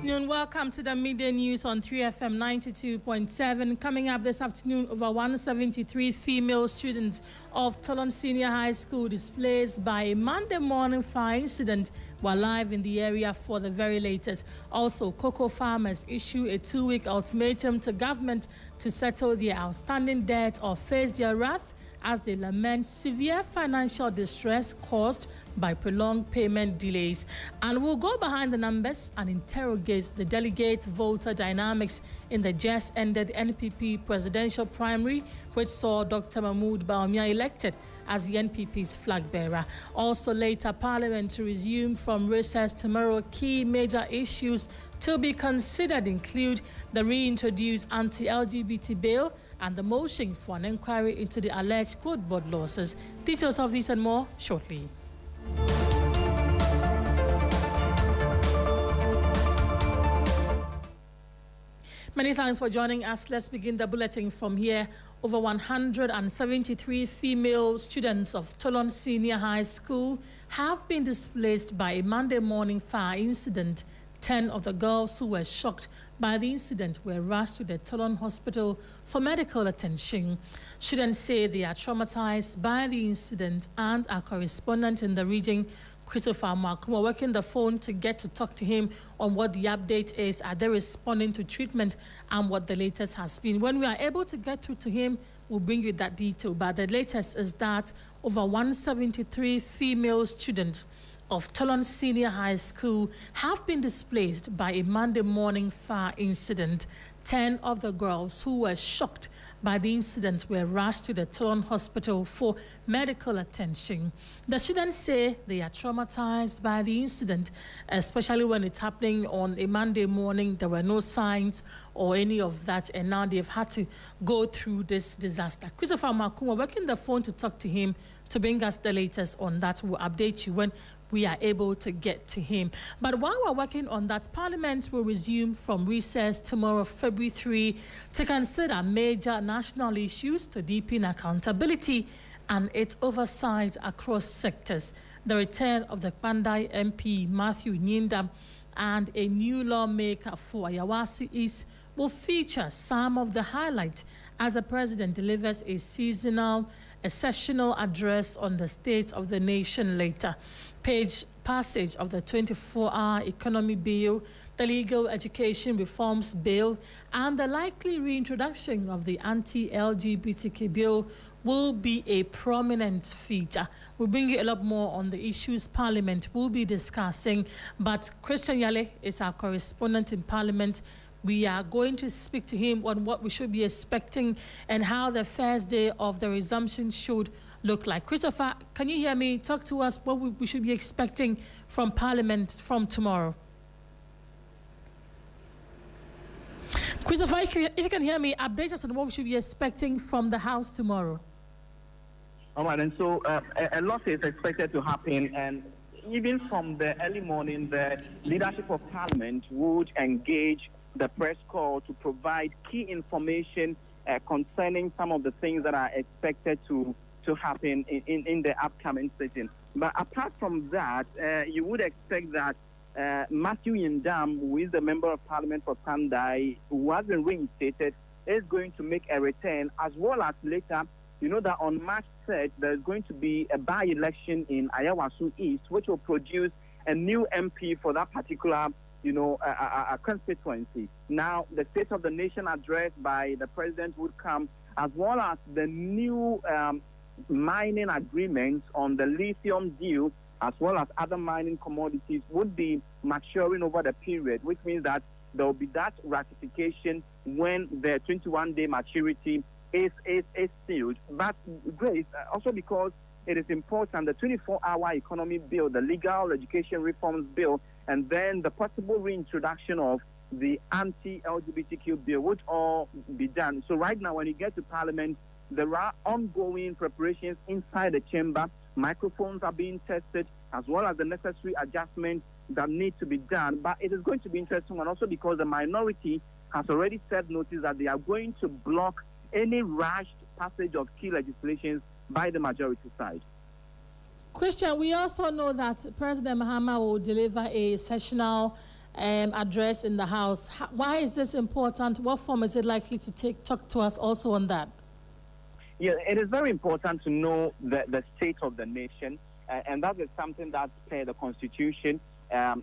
afternoon. Welcome to the midday news on 3FM 92.7. Coming up this afternoon, over 173 female students of Toulon Senior High School displaced by a Monday morning fire incident were live in the area for the very latest. Also, cocoa farmers issue a 2-week ultimatum to government to settle their outstanding debt or face their wrath as they lament severe financial distress caused by prolonged payment delays. And we'll go behind the numbers and interrogate the delegate voter dynamics in the just ended NPP presidential primary, which saw Dr. Mahmoud Bawumia elected as the NPP's flag bearer. Also later, Parliament to resume from recess tomorrow. Key major issues to be considered include the reintroduced anti-LGBT bill and the motion for an inquiry into the alleged code board losses. Details of this and more shortly. Many thanks for joining us. Let's begin the bulletin from here. Over 173 female students of Toulon Senior High School have been displaced by a Monday morning fire incident. 10 of the girls who were shocked by the incident were rushed to the Toulon Hospital for medical attention. Students say they are traumatized by the incident, and our correspondent in the region, Grace Hammoah, we're working the phone to get to talk to him on what the update is. Are they responding to treatment and what the latest has been? When we are able to get through to him, we'll bring you that detail. But the latest is that over 173 female students of Toulon Senior High School have been displaced by a Monday morning fire incident. 10 of the girls who were shocked by the incident were rushed to the Toulon Hospital for medical attention. The students say they are traumatized by the incident, especially when it's happening on a Monday morning. There were no signs or any of that, and now they've had to go through this disaster. Christopher Makuma, working the phone to talk to him to bring us the latest on that. We'll update you when we are able to get to him. But while we're working on that, Parliament will resume from recess tomorrow, February 3, to consider major national issues to deepen accountability and its oversight across sectors. The return of the Pandai MP, Matthew Nyindam, and a new lawmaker for Ayawasi East will feature some of the highlights as the president delivers a sessional address on the state of the nation later. Passage of the 24-hour economy bill, the legal education reforms bill, and the likely reintroduction of the anti-LGBTQ bill will be a prominent feature. We'll bring you a lot more on the issues Parliament will be discussing, but Christian Yale is our correspondent in Parliament. We are going to speak to him on what we should be expecting and how the first day of the resumption should look like. Christopher, can you hear me? Talk to us what we should be expecting from Parliament from tomorrow. Christopher, if you can hear me, update us on what we should be expecting from the House tomorrow. All right, and so a lot is expected to happen, and even from the early morning, the leadership of Parliament would engage the press call to provide key information concerning some of the things that are expected to happen in the upcoming session. But apart from that, you would expect that Matthew Nyindam, who is the Member of Parliament for Pandai, who has been reinstated, is going to make a return, as well as later, you know that on March 3rd, there's going to be a by-election in Ayawasu East, which will produce a new MP for that particular a constituency. Now, the State of the Nation address by the president would come, as well as the new mining agreements on the lithium deal, as well as other mining commodities, would be maturing over the period, which means that there will be that ratification when the 21-day maturity is sealed. But, Grace, also because it is important, the 24-hour economy bill, the legal education reforms bill, and then the possible reintroduction of the anti-LGBTQ bill would all be done. So right now, when you get to Parliament, there are ongoing preparations inside the chamber. Microphones are being tested, as well as the necessary adjustments that need to be done. But it is going to be interesting, and also because the minority has already said notice that they are going to block any rushed passage of key legislations by the majority side. Christian, we also know that President Mahama will deliver a sessional address in the House. Why is this important? What form is it likely to take? Talk to us also on that. Yeah, it is very important to know the state of the nation, and that is something that's per the Constitution.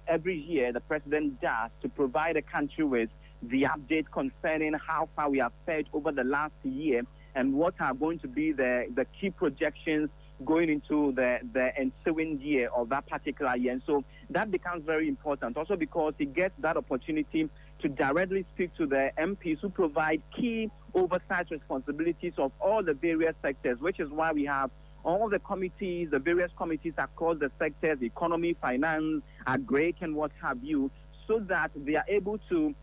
Every year, the president does to provide the country with the update concerning how far we have fared over the last year and what are going to be the key projections going into the ensuing year of that particular year. And so that becomes very important also because he gets that opportunity to directly speak to the MPs who provide key oversight responsibilities of all the various sectors, which is why we have all the committees, the various committees across the sectors, economy, finance, agri, and what have you, so that they are able to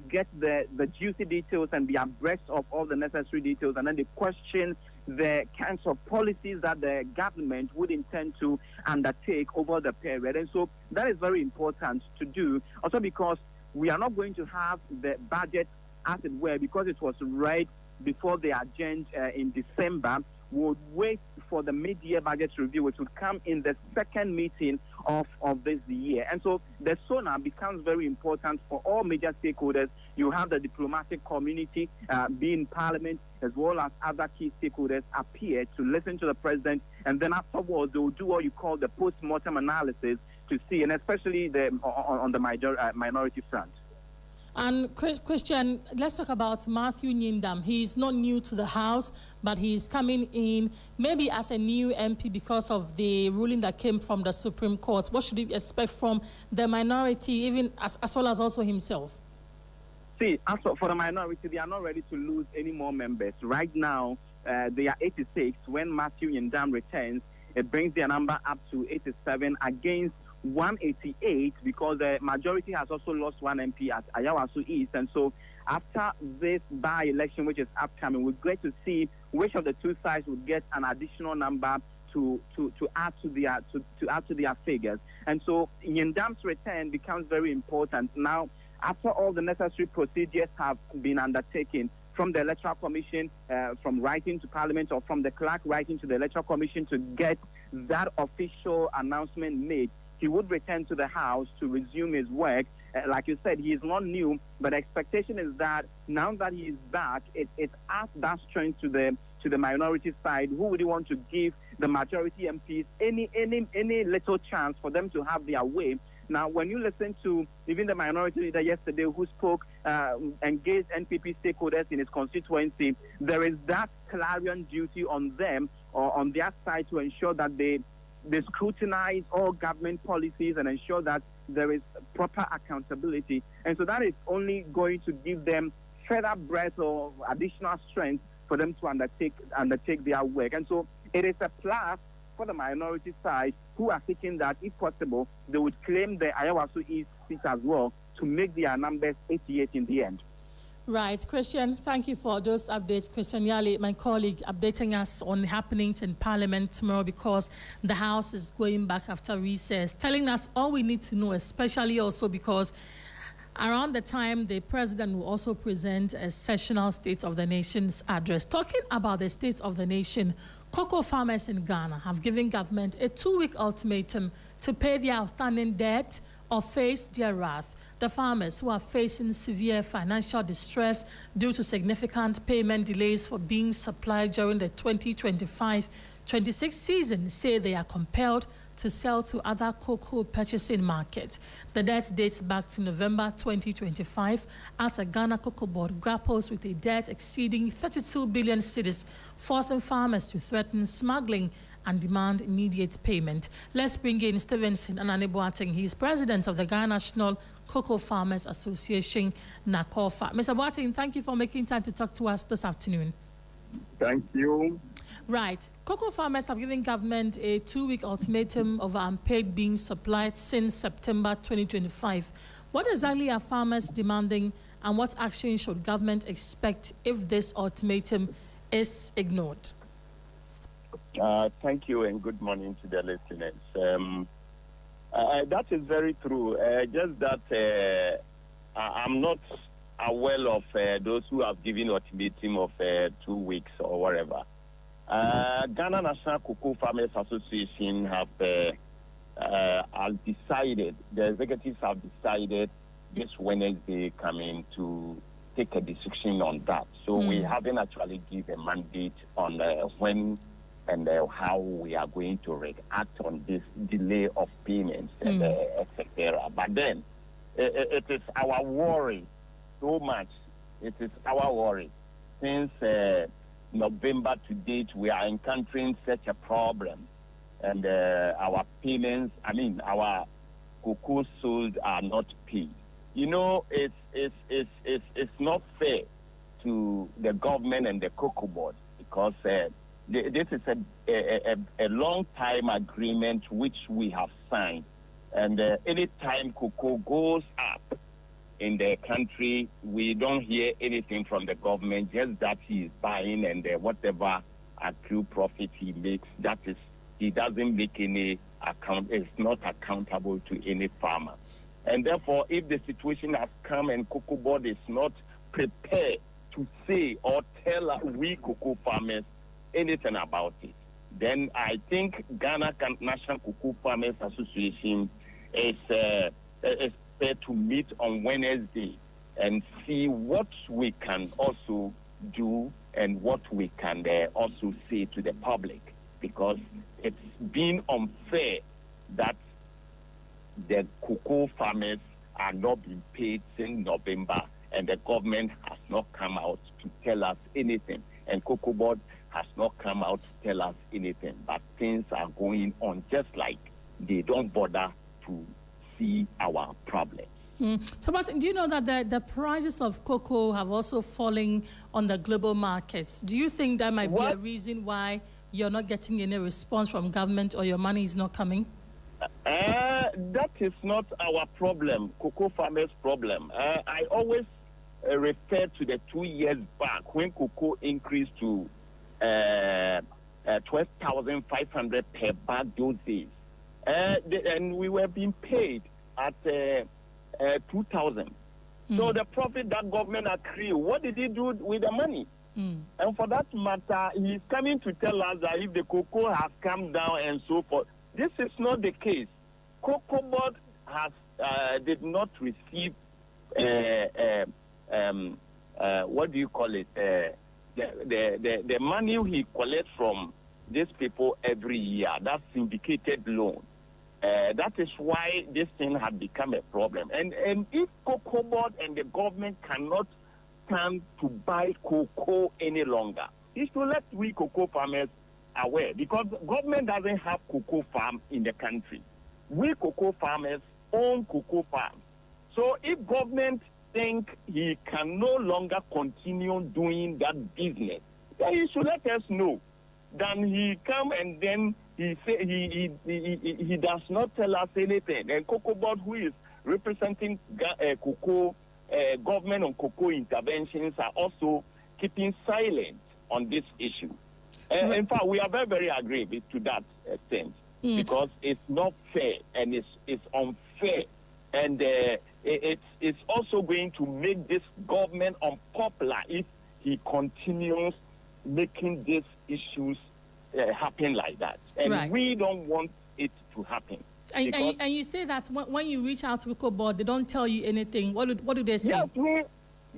get the juicy details and be abreast of all the necessary details, and then they question the kinds of policies that the government would intend to undertake over the period. And so that is very important to do, also because we are not going to have the budget, as it were, because it was read before the agenda in December. We'll wait for the mid-year budget review, which would come in the second meeting of this year. And so the SONA becomes very important for all major stakeholders. You have the diplomatic community, being Parliament, as well as other key stakeholders appear to listen to the president, and then afterwards they will do what you call the post-mortem analysis to see, and especially on the minority front. And Christian, let's talk about Matthew Nyindam. He's not new to the House, but he's coming in maybe as a new MP because of the ruling that came from the Supreme Court. What should he expect from the minority, even as well as also himself? See, as for the minority, they are not ready to lose any more members. Right now, they are 86. When Matthew Nyindam returns, it brings their number up to 87 against 188, because the majority has also lost one MP at Ayawaso East. And so after this by-election, which is upcoming, we're going to see which of the two sides would get an additional number to add to their figures. And so Nyindam's return becomes very important. Now, after all the necessary procedures have been undertaken, from the Electoral Commission, from writing to Parliament, or from the clerk writing to the Electoral Commission to get that official announcement made, he would return to the House to resume his work. Like you said, he is not new, but the expectation is that now that he is back, it adds that strength to the minority side. Who would you want to give the majority MPs any little chance for them to have their way? Now, when you listen to even the minority leader yesterday who spoke, engaged NPP stakeholders in his constituency, there is that clarion duty on them or on their side to ensure that they scrutinize all government policies and ensure that there is proper accountability. And so that is only going to give them further breadth or additional strength for them to undertake their work. And so it is a plus for the minority side, who are thinking that, if possible, they would claim the Ayawaso East seat as well to make their numbers 88 in the end. Right. Christian, thank you for those updates. Christian Yali, my colleague, updating us on happenings in Parliament tomorrow, because the House is going back after recess, telling us all we need to know, especially also because around the time the president will also present a sessional State of the Nation's address. Talking about the State of the Nation, cocoa farmers in Ghana have given government a 2-week ultimatum to pay their outstanding debt or face their wrath. The farmers, who are facing severe financial distress due to significant payment delays for being supplied during the 2025-26 season, say they are compelled to sell to other cocoa purchasing markets. The debt dates back to November 2025 as a Ghana Cocoa Board grapples with a debt exceeding 32 billion cedis, forcing farmers to threaten smuggling and demand immediate payment. Let's bring in Stevenson Anane-Boateng. He is president of the Ghana National Cocoa Farmers Association, NACOFA. Mr. Boateng, thank you for making time to talk to us this afternoon. Thank you. Right. Cocoa farmers have given government a 2-week ultimatum of unpaid being supplied since September 2025. What exactly are farmers demanding, and what action should government expect if this ultimatum is ignored? Thank you, and good morning to the listeners. That is very true. Just that I'm not aware of those who have given ultimatum of 2 weeks or whatever. Ghana National Cocoa Farmers Association have decided, the executives have decided this Wednesday coming to take a decision on that. So we haven't actually given a mandate on when and how we are going to react on this delay of payments and etc. But then it is our worry so much. It is our worry since November to date we are encountering such a problem, and our payments, our cocoa sold are not paid. You know, it's not fair to the government and the cocoa board, because this is a long time agreement which we have signed, and any time cocoa goes up in the country, we don't hear anything from the government, just that he is buying, and whatever accrued profit he makes, that is, he doesn't make any account, it's not accountable to any farmer. And therefore, if the situation has come and cocoa board is not prepared to say or tell we cocoa farmers anything about it, then I think Ghana National Cocoa Farmers Association is prepared to meet on Wednesday and see what we can also do and what we can also say to the public, because it's been unfair that the cocoa farmers are not being paid since November, and the government has not come out to tell us anything, and cocoa board has not come out to tell us anything. But things are going on just like they don't bother to see our problems. So, Martin, do you know that the prices of cocoa have also fallen on the global markets? Do you think that might be a reason why you're not getting any response from government, or your money is not coming? That is not our problem, cocoa farmers' problem. I always refer to the 2 years back when cocoa increased to 12,500 per bag those days. And we were being paid at 2,000. So the profit that government accrued, what did he do with the money? And for that matter, he's coming to tell us that if the cocoa has come down and so forth. This is not the case. Cocoa board has did not receive what do you call it? The money he collects from these people every year. That's syndicated loan. That is why this thing has become a problem. And if cocoa board and the government cannot stand to buy cocoa any longer, it should let we cocoa farmers aware, because government doesn't have cocoa farm in the country. We cocoa farmers own cocoa farms. So if government think he can no longer continue doing that business, then he should let us know. Then he come and then he say he does not tell us anything. And cocoa board, who is representing cocoa government on cocoa interventions, are also keeping silent on this issue. In fact, we are very, very agreeable to that extent, because it's not fair and it's unfair, and it's also going to make this government unpopular if he continues making these issues happen like that. And we don't want it to happen. And you say that when you reach out to Cocoa Board, they don't tell you anything. What do they say?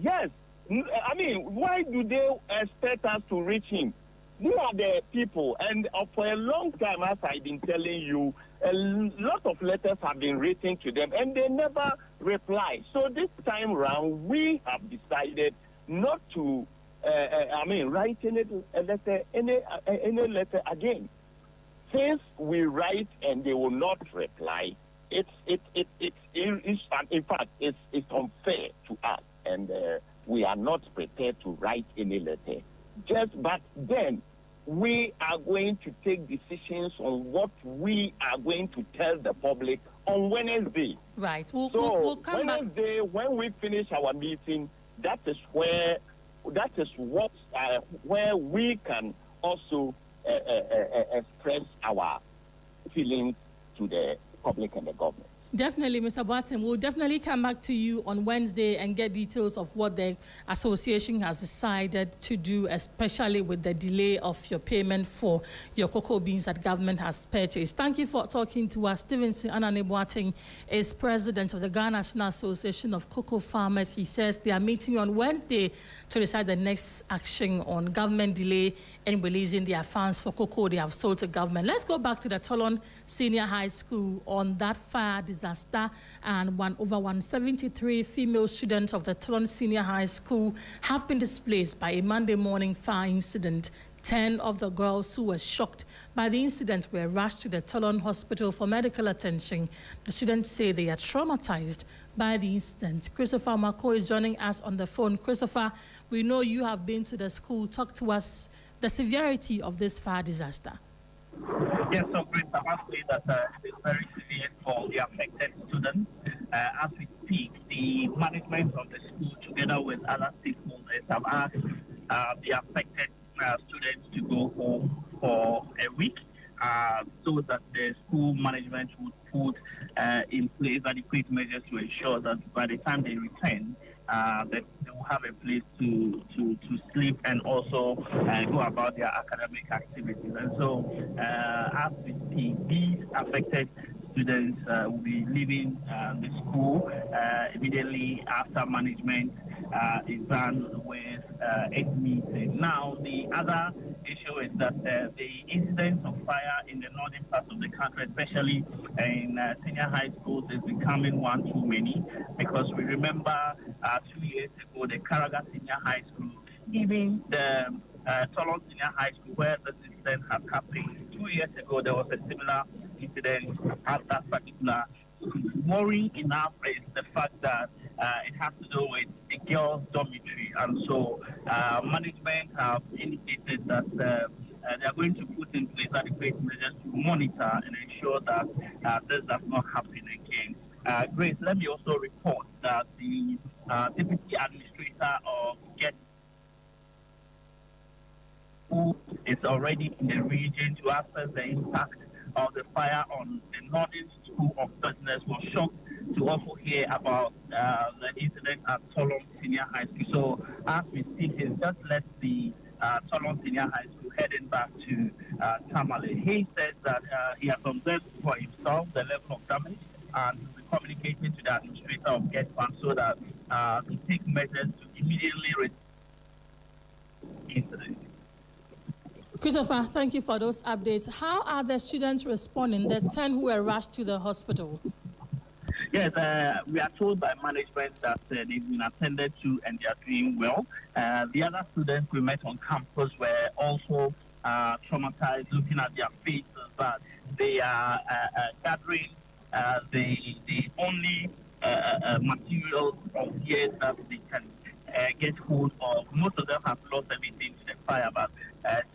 Yes. I mean, why do they expect us to reach him? They are the people, and for a long time, as I've been telling you, a lot of letters have been written to them, and they never reply. So this time round, we have decided not to, write any letter again. Since we write and they will not reply, in fact, it's unfair to us, and we are not prepared to write any letter. But then we are going to take decisions on what we are going to tell the public on Wednesday. Right. We'll come Wednesday, when we finish our meeting, that is where we can also express our feelings to the public and the government. Definitely, Mr. Barton. We'll definitely come back to you on Wednesday and get details of what the association has decided to do, especially with the delay of your payment for your cocoa beans that government has purchased. Thank you for talking to us. Stevenson Anane Boateng is president of the Ghana National Association of Cocoa Farmers. He says they are meeting on Wednesday to decide the next action on government delay in releasing their funds for cocoa they have sold to government. Let's go back to the Tolon Senior High School on that fire disaster, and over 173 female students of the Tolon Senior High School have been displaced by a Monday morning fire incident. 10 of the girls who were shocked by the incident were rushed to the Tolon Hospital for medical attention. The students say they are traumatized by the incident. Christopher Mako is joining us on the phone. Christopher, we know you have been to the school. Talk to us the severity of this fire disaster. Yes, so Grace, I must say that it's very severe for the affected students. As we speak, the management of the school, together with other stakeholders, have asked the affected students to go home for a week so that the school management would put in place adequate measures to ensure that by the time they return, that they will have a place to sleep and also go about their academic activities. And so, as we speak, these affected students will be leaving the school immediately after management is done with its meeting. Now, the other issue is that the incidence of fire in the northern parts of the country, especially in senior high schools, is becoming one too many, because we remember 2 years ago the Karaga Senior High School, even the Tolon Senior High School, where this incident had happened 2 years ago, there was a similar incident at that particular school. Worrying enough is the fact that it has to do with the girls' dormitory, and so management have indicated that they are going to put in place adequate measures to monitor and ensure that this does not happen again. Grace, let me also report that the deputy administrator of GET is already in the region to assess the impact of the fire on the Northern School of Business. Was shocked to also hear about the incident at Tolon Senior High School. So as we speak, he's just left the Tolon Senior High School, heading back to Tamale. He says that he has observed for himself the level of damage and will be communicating to the administrator of GETFund so that to take measures to immediately reduce the incident. Christopher, thank you for those updates. How are the students responding, the 10 who were rushed to the hospital? Yes, we are told by management that they've been attended to and they are doing well. The other students we met on campus were also traumatized, looking at their faces, but they are gathering the only materials of years that they can get hold of. Most of them have lost everything to the fire, but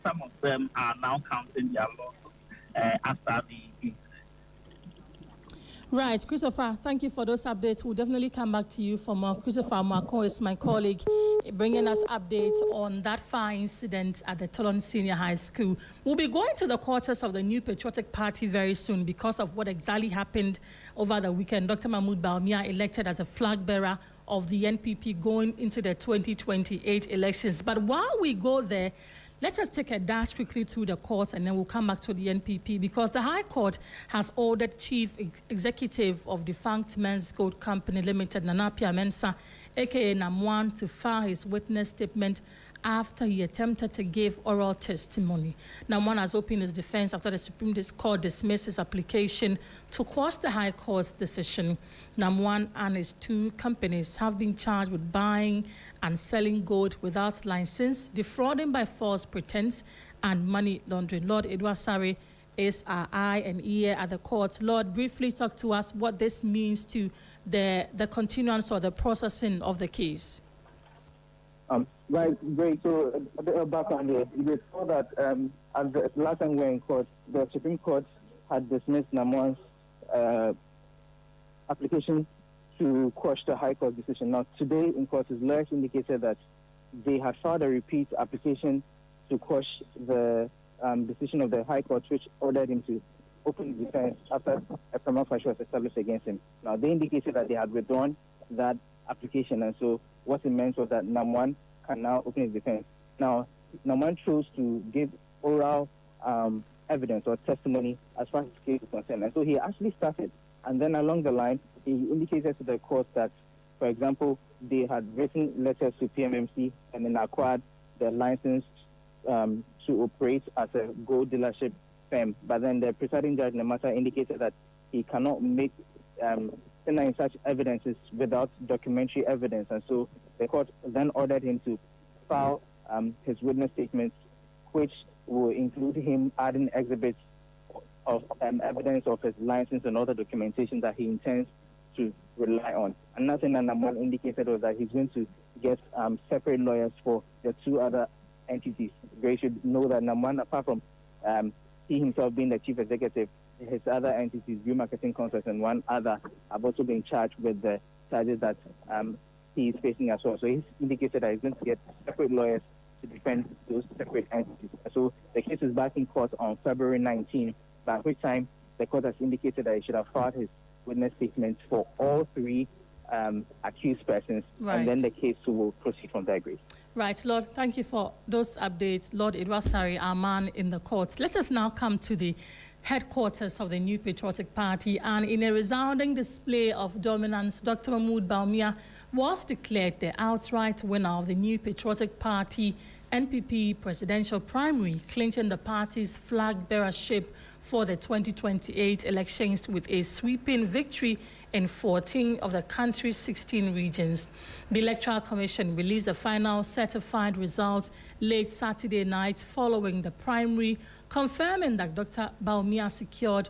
some of them are now counting their losses after the incident. Right, Christopher, thank you for those updates. We'll definitely come back to you for more. Christopher Mako is my colleague, bringing us updates on that fire incident at the Tolon Senior High School. We'll be going to the quarters of the New Patriotic Party very soon because of what exactly happened over the weekend. Dr. Mahmoud Bawumia elected as a flag bearer of the NPP going into the 2028 elections. But while we go there, let us take a dash quickly through the courts and then we'll come back to the NPP, because the High Court has ordered Chief Executive of Defunct Men's Gold Company Limited, Nanapia Mensah, aka Namwan, to file his witness statement after he attempted to give oral testimony. Namwan has opened his defense after the Supreme Court dismissed his application to quash the High Court's decision. Namwan and his two companies have been charged with buying and selling gold without license, defrauding by false pretense, and money laundering. Lord Edward Sari is our eye and ear at the court. Lord, briefly talk to us what this means to the continuance or the processing of the case. Right, great. So a bit of background here. You saw that at the last time we were in court, the Supreme Court had dismissed Namwan's application to quash the High Court decision. Now, today in court, his lawyers indicated that they had filed a repeat application to quash the decision of the High Court, which ordered him to opened defense after a prima facie was established against him. Now, they indicated that they had withdrawn that application, and so what it meant was that Namwan can now open his defense. Now, Namwan chose to give oral evidence or testimony as far as his case is concerned, and so he actually started, and then along the line, he indicated to the court that, for example, they had written letters to PMMC and then acquired the license to operate as a gold dealership firm. But then the presiding judge in the matter indicated that he cannot make in such evidences without documentary evidence. And so the court then ordered him to file his witness statements, which will include him adding exhibits of evidence of his license and other documentation that he intends to rely on. Another thing that Namwan indicated was that he's going to get separate lawyers for the two other entities. Grace should know that Namwan, apart from he himself being the chief executive, his other entities, View Marketing Contracts and one other, have also been charged with the charges that he is facing as well. So he's indicated that he's going to get separate lawyers to defend those separate entities. So the case is back in court on February 19, by which time the court has indicated that he should have filed his witness statements for all three accused persons, and then the case will proceed from there, Grace. Right, Lord, thank you for those updates. Lord Idwasari, our man in the court. Let us now come to the headquarters of the New Patriotic Party, and in a resounding display of dominance, Dr. Mahmoud Bawumia was declared the outright winner of the New Patriotic Party NPP presidential primary, clinching the party's flag bearership for the 2028 elections with a sweeping victory in 14 of the country's 16 regions. The Electoral Commission released the final certified results late Saturday night following the primary, confirming that Dr. Bawumia secured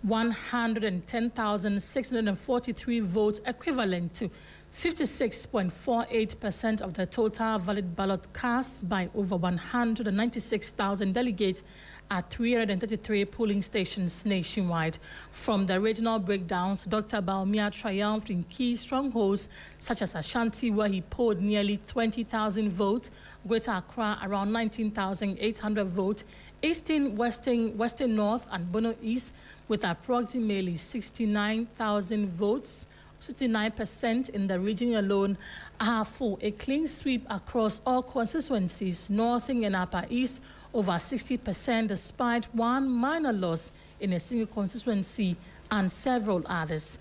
110,643 votes, equivalent to 56.48% of the total valid ballot cast by over 196,000 delegates at 333 polling stations nationwide. From the regional breakdowns, Dr. Bawumia triumphed in key strongholds such as Ashanti, where he polled nearly 20,000 votes, Greater Accra around 19,800 votes, Eastern, Western North and Bono East with approximately 69,000 votes. 69% in the region alone are for a clean sweep across all constituencies, Northern and Upper East, over 60% despite one minor loss in a single constituency and several others.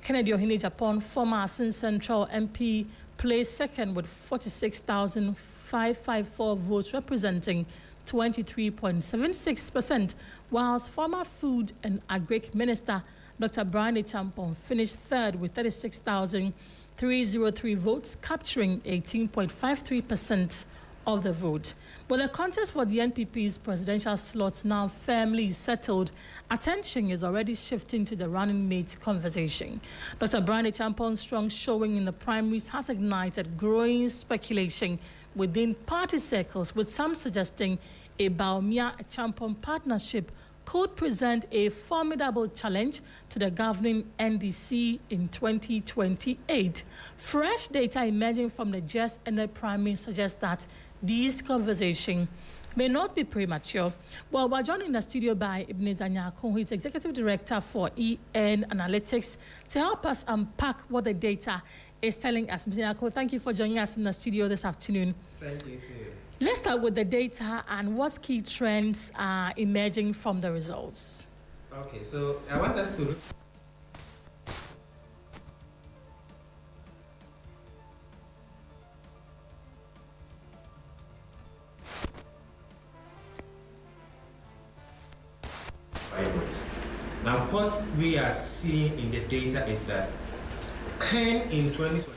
Kennedy Ohene Japan, former Asin Central MP, placed second with 46,554 votes, representing 23.76%, whilst former Food and Agric Minister Dr. Brian Champon finished third with 36,303 votes, capturing 18.53% of the vote. But the contest for the NPP's presidential slots now firmly settled, attention is already shifting to the running mate conversation. Dr. Brian Champon's strong showing in the primaries has ignited growing speculation within party circles, with some suggesting a Bawumia-Champon partnership could present a formidable challenge to the governing NDC in 2028. Fresh data emerging from the just ended primary suggests that these conversations may not be premature. Well, we're joined in the studio by Ebenezer Nyako, who is Executive Director for EN Analytics, to help us unpack what the data is telling us. Mr. Nyako, thank you for joining us in the studio this afternoon. Thank you, too. Let's start with the data and what key trends are emerging from the results. Okay, so I want us to now what we are seeing in the data is that Ken in 2020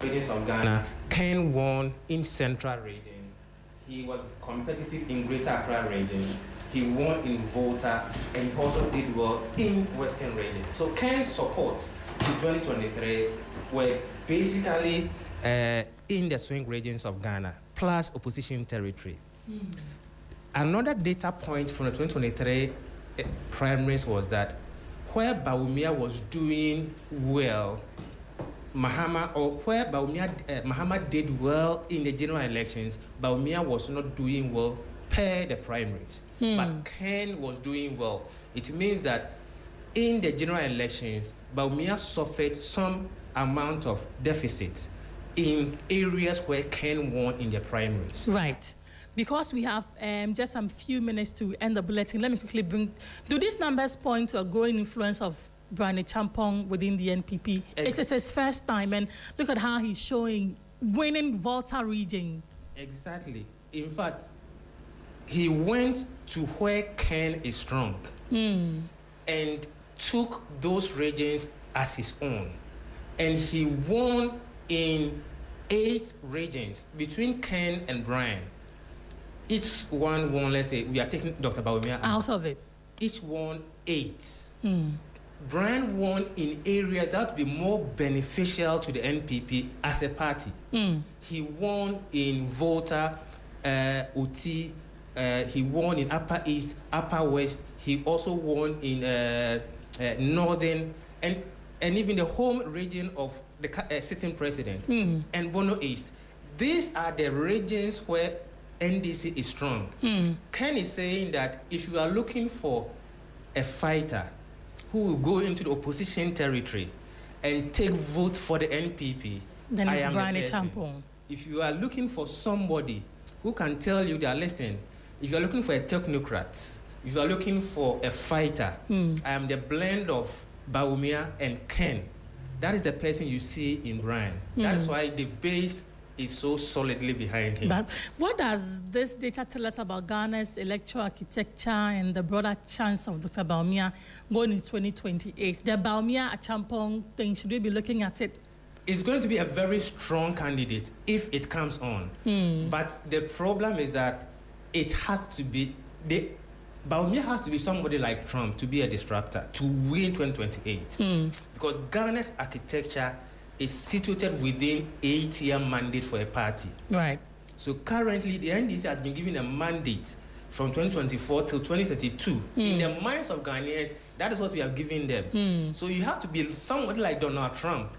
regions of Ghana, Ken won in Central region. He was competitive in Greater Accra region. He won in Volta, and he also did well in Western region. So Ken's supports in 2023 were basically in the swing regions of Ghana, plus opposition territory. Another data point from the 2023 primaries was that where Bawumia was doing well, Mahama, or where Mahama did well in the general elections, Bawumia was not doing well per the primaries. But Ken was doing well. It means that in the general elections, Bawumia suffered some amount of deficit in areas where Ken won in the primaries. Right. Because we have just some few minutes to end the bulletin, let me quickly do these numbers point to a growing influence of Brian Champong within the NPP? It's his first time, and look at how he's showing winning Volta region. Exactly. In fact, he went to where Ken is strong and took those regions as his own. And he won in 8 regions between Ken and Brian. Each one won, let's say, we are taking Dr. Bawumia out of it. Each won 8. Brian won in areas that would be more beneficial to the NPP as a party. He won in Volta, Uti, he won in Upper East, Upper West. He also won in Northern and even the home region of the sitting president and Bono East. These are the regions where NDC is strong. Ken is saying that if you are looking for a fighter who will go into the opposition territory and take vote for the NPP, then I it's am Brian the person. Champong. If you are looking for somebody who can tell you that, listen, if you are looking for a technocrat, if you are looking for a fighter, I am the blend of Bawumia and Ken. That is the person you see in Brian. That is why the base is so solidly behind him. But what does this data tell us about Ghana's electoral architecture and the broader chance of Dr. Bawumia going in 2028? The Bawumia Champong thing, should we be looking at it? It's going to be a very strong candidate if it comes on. But the problem is that it has to be, Bawumia has to be somebody like Trump to be a disruptor, to win 2028. Because Ghana's architecture is situated within 8-year mandate for a party. Right. So currently, the NDC has been given a mandate from 2024 till 2032. In the minds of Ghanaians, that is what we have given them. So you have to be somebody like Donald Trump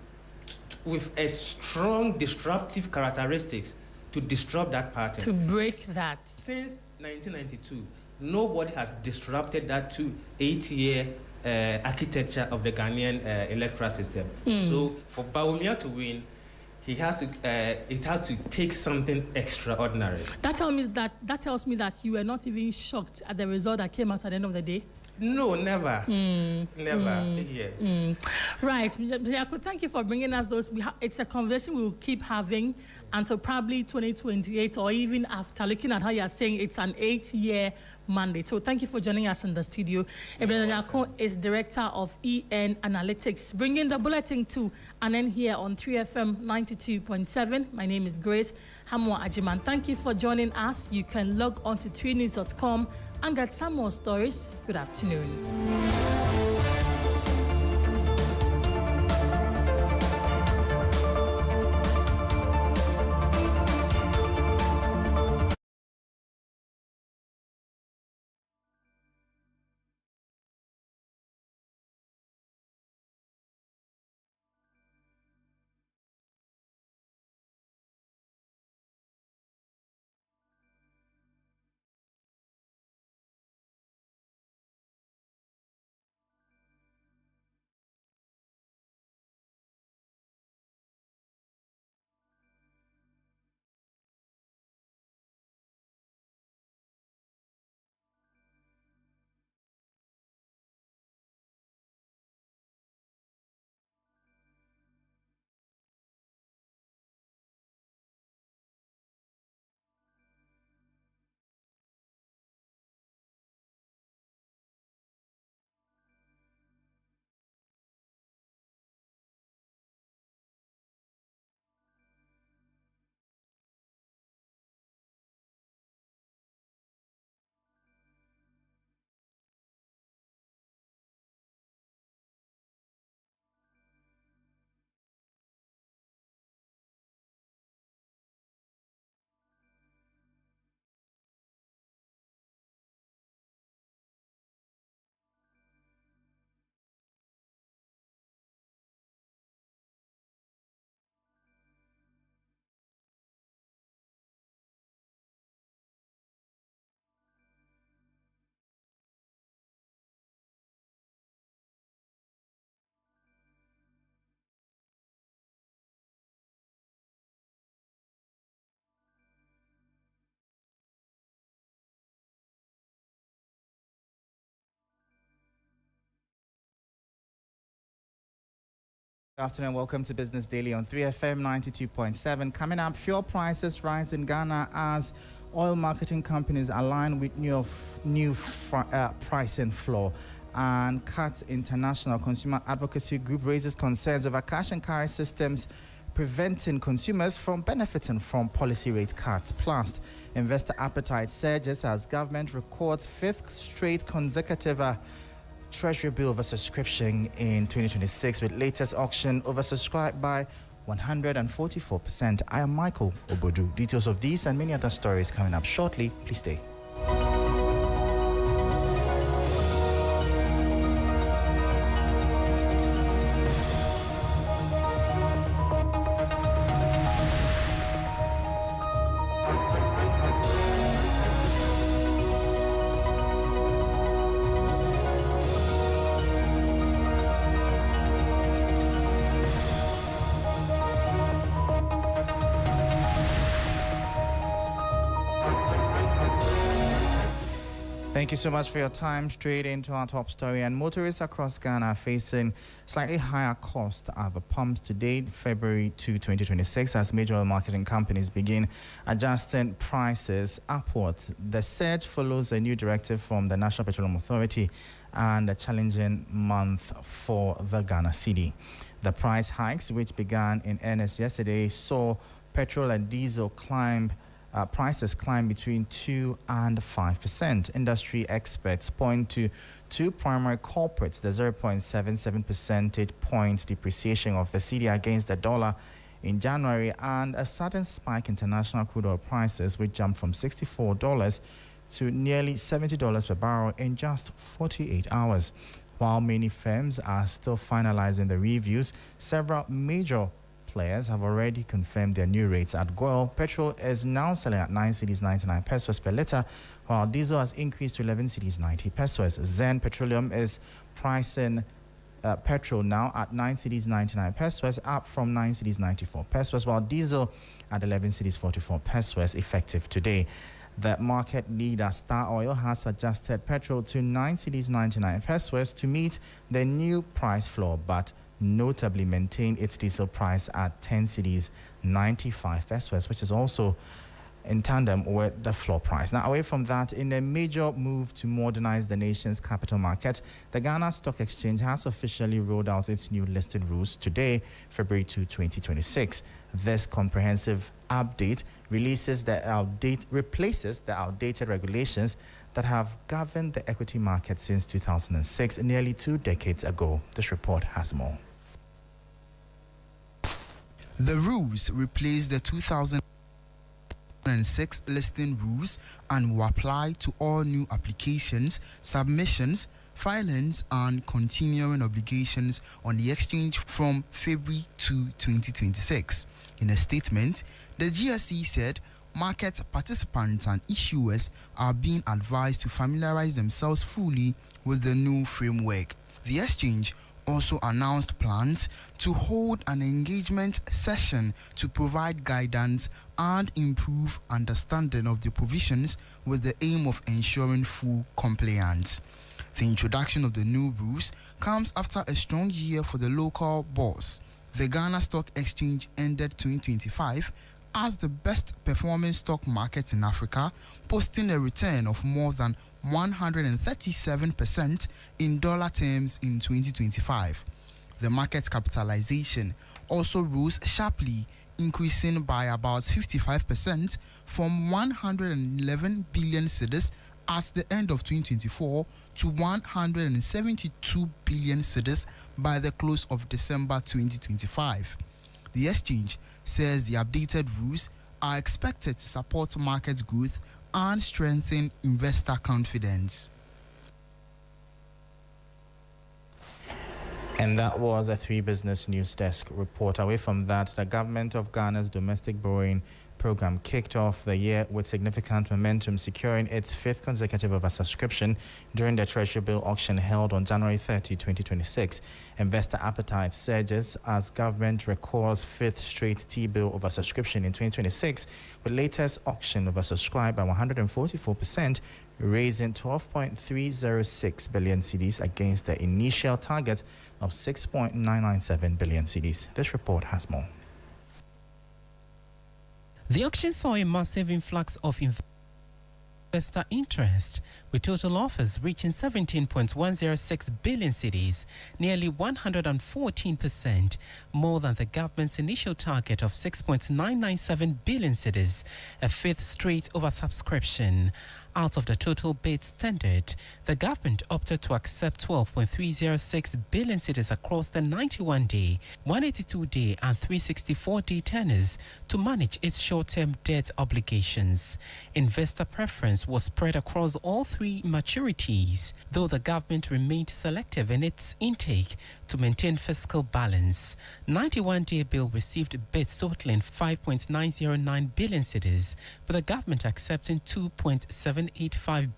with a strong disruptive characteristics to disrupt that party. To break that. Since 1992, nobody has disrupted that 8-year architecture of the Ghanaian electoral system. So for Bawumia to win, it has to take something extraordinary. That tells me that you were not even shocked at the result that came out at the end of the day. No, never. Never. Yes. Right. Mr. Thank you for bringing us those. It's a conversation we will keep having until probably 2028 or even after, looking at how you are saying it's an 8-year mandate. So thank you for joining us in the studio. Ibrahim Nyako is Director of EN Analytics, bringing the bulletin to an end here on 3FM 92.7. My name is Grace Hammoah Ajiman. Thank you for joining us. You can log on to 3news.com and get some more stories. Good afternoon. Good afternoon. Welcome to Business Daily on 3FM 92.7. Coming up, fuel prices rise in Ghana as oil marketing companies align with new pricing floor. And CATS International Consumer Advocacy Group raises concerns over cash and carry systems preventing consumers from benefiting from policy rate cuts. Plus, investor appetite surges as government records fifth straight consecutive Treasury bill oversubscription in 2026, with latest auction oversubscribed by 144%. I am Michael Obodu. Details of these and many other stories coming up shortly. Please stay. Thank you so much for your time. Straight into our top story. And motorists across Ghana are facing slightly higher costs at the pumps today, February 2, 2026, as major oil marketing companies begin adjusting prices upwards. The surge follows a new directive from the National Petroleum Authority and a challenging month for the Ghana cedi. The price hikes, which began in earnest yesterday, saw petrol and diesel prices climb between 2 and 5%. Industry experts point to two primary culprits: the 0.77 percentage point depreciation of the cedi against the dollar in January and a sudden spike in international crude oil prices, which jumped from $64 to nearly $70 per barrel in just 48 hours. While many firms are still finalizing the reviews, several major players have already confirmed their new rates. At Goil, petrol is now selling at 9 cedis 99 pesos per litre, while diesel has increased to 11 cedis 90 pesos. Zen Petroleum is pricing petrol now at 9 cedis 99 pesos, up from 9 cedis 94 pesos, while diesel at 11 cedis 44 pesos effective today. The market leader Star Oil has adjusted petrol to 9 cedis 99 pesos to meet the new price floor, but notably maintained its diesel price at 10 cedis 95 pesos, which is also in tandem with the floor price. Now, away from that, in a major move to modernize the nation's capital market, the Ghana Stock Exchange has officially rolled out its new listing rules today, February 2, 2026. This comprehensive update replaces the outdated regulations that have governed the equity market since 2006, nearly 2 decades ago. This report has more. The rules replace the 2006 listing rules and will apply to all new applications, submissions, filings, and continuing obligations on the exchange from February 2, 2026. In a statement, the GSE said market participants and issuers are being advised to familiarize themselves fully with the new framework. The exchange also announced plans to hold an engagement session to provide guidance and improve understanding of the provisions with the aim of ensuring full compliance. The introduction of the new rules comes after a strong year for the local bourse. The Ghana Stock Exchange ended 2025 as the best performing stock market in Africa, posting a return of more than 137% in dollar terms in 2025. The market capitalization also rose sharply, increasing by about 55% from 111 billion cedis at the end of 2024 to 172 billion cedis by the close of December 2025. The exchange says the updated rules are expected to support market growth and strengthen investor confidence. And that was a 3 Business News Desk report. Away from that, the government of Ghana's domestic borrowing program kicked off the year with significant momentum, securing its 5th consecutive oversubscription during the Treasury bill auction held on January 30, 2026. Investor appetite surges as government records 5th straight T-bill oversubscription in 2026, with latest auction oversubscribed by 144%, raising 12.306 billion cedis against the initial target of 6.997 billion cedis. This report has more. The auction saw a massive influx of investor interest, with total offers reaching 17.106 billion cedis, nearly 114% more than the government's initial target of 6.997 billion cedis, a fifth straight oversubscription. Out of the total bids tendered, the government opted to accept 12.306 billion cedis across the 91-day, 182-day and 364-day tenors to manage its short-term debt obligations. Investor preference was spread across all three maturities, though the government remained selective in its intake to maintain fiscal balance. 91-day bill received bids totaling 5.909 billion cedis, with the government accepting 2.785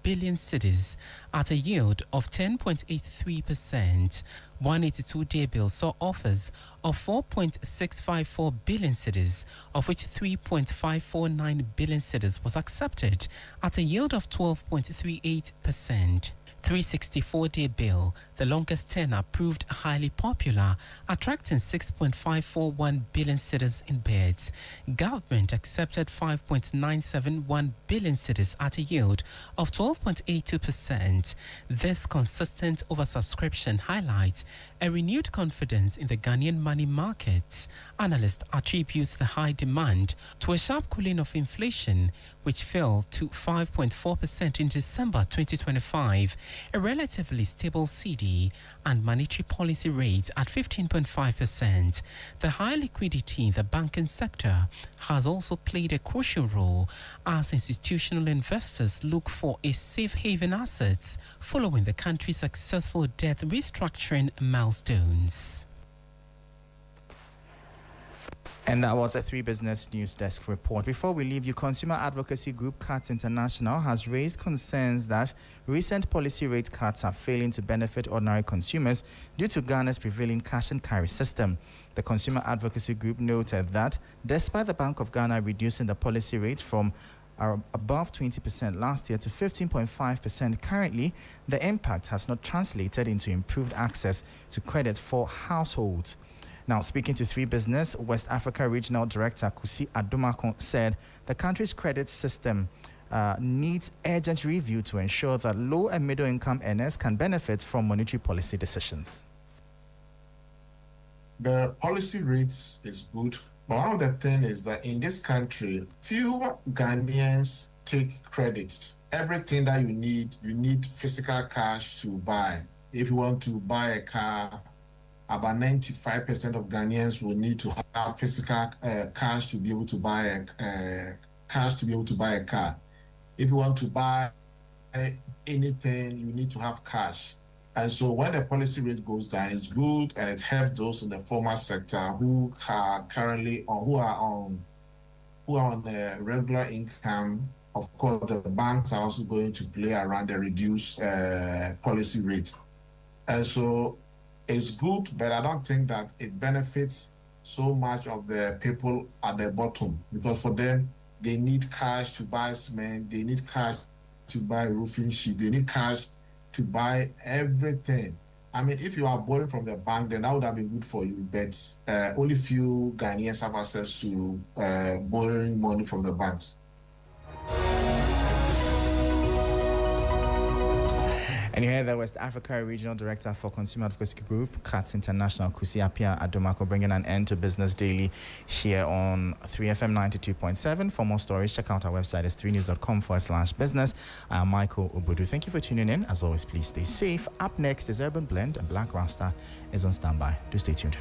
billion cedis at a yield of 10.83%. 182-day bill saw offers of 4.654 billion cedis, of which 3.549 billion cedis was accepted at a yield of 12.38%. 364-day bill, the longest tenor, proved highly popular, attracting 6.541 billion cedis in bids. Government accepted 5.971 billion cedis at a yield of 12.82%. This consistent oversubscription highlights a renewed confidence in the Ghanaian money markets. Analysts attribute the high demand to a sharp cooling of inflation, which fell to 5.4% in December 2025, a relatively stable CD, and monetary policy rates at 15.5%. The high liquidity in the banking sector has also played a crucial role as institutional investors look for a safe haven assets following the country's successful debt restructuring milestones. And that was a 3 Business News Desk report. Before we leave you, consumer advocacy group CATS International has raised concerns that recent policy rate cuts are failing to benefit ordinary consumers due to Ghana's prevailing cash and carry system. The consumer advocacy group noted that despite the Bank of Ghana reducing the policy rate from above 20% last year to 15.5% currently, the impact has not translated into improved access to credit for households. Now, speaking to 3 Business, West Africa Regional Director Kusi Adomako said the country's credit system needs urgent review to ensure that low and middle income earners can benefit from monetary policy decisions. The policy rates is good, but one of the things is that in this country, few Ghanaians take credit. Everything that you need physical cash to buy. If you want to buy a car, about 95% of Ghanaians will need to have physical cash to be able to buy a car. If you want to buy anything, you need to have cash. And so when the policy rate goes down, it's good, and it helps those in the formal sector who are currently on a regular income. Of course, the banks are also going to play around the reduced policy rate. And so it's good, but I don't think that it benefits so much of the people at the bottom, because for them, they need cash to buy cement, they need cash to buy roofing sheet, they need cash to buy everything. I mean, if you are borrowing from the bank, then that would have been good for you, but only few Ghanaians have access to borrowing money from the banks. And you heard the West Africa Regional Director for Consumer Advocacy Group, CATS International, Kusi Adomako, bringing an end to Business Daily here on 3FM 92.7. For more stories, check out our website. It's 3news.com/business. I am Michael Obudu. Thank you for tuning in. As always, please stay safe. Up next is Urban Blend, and Black Rasta is on standby. Do stay tuned.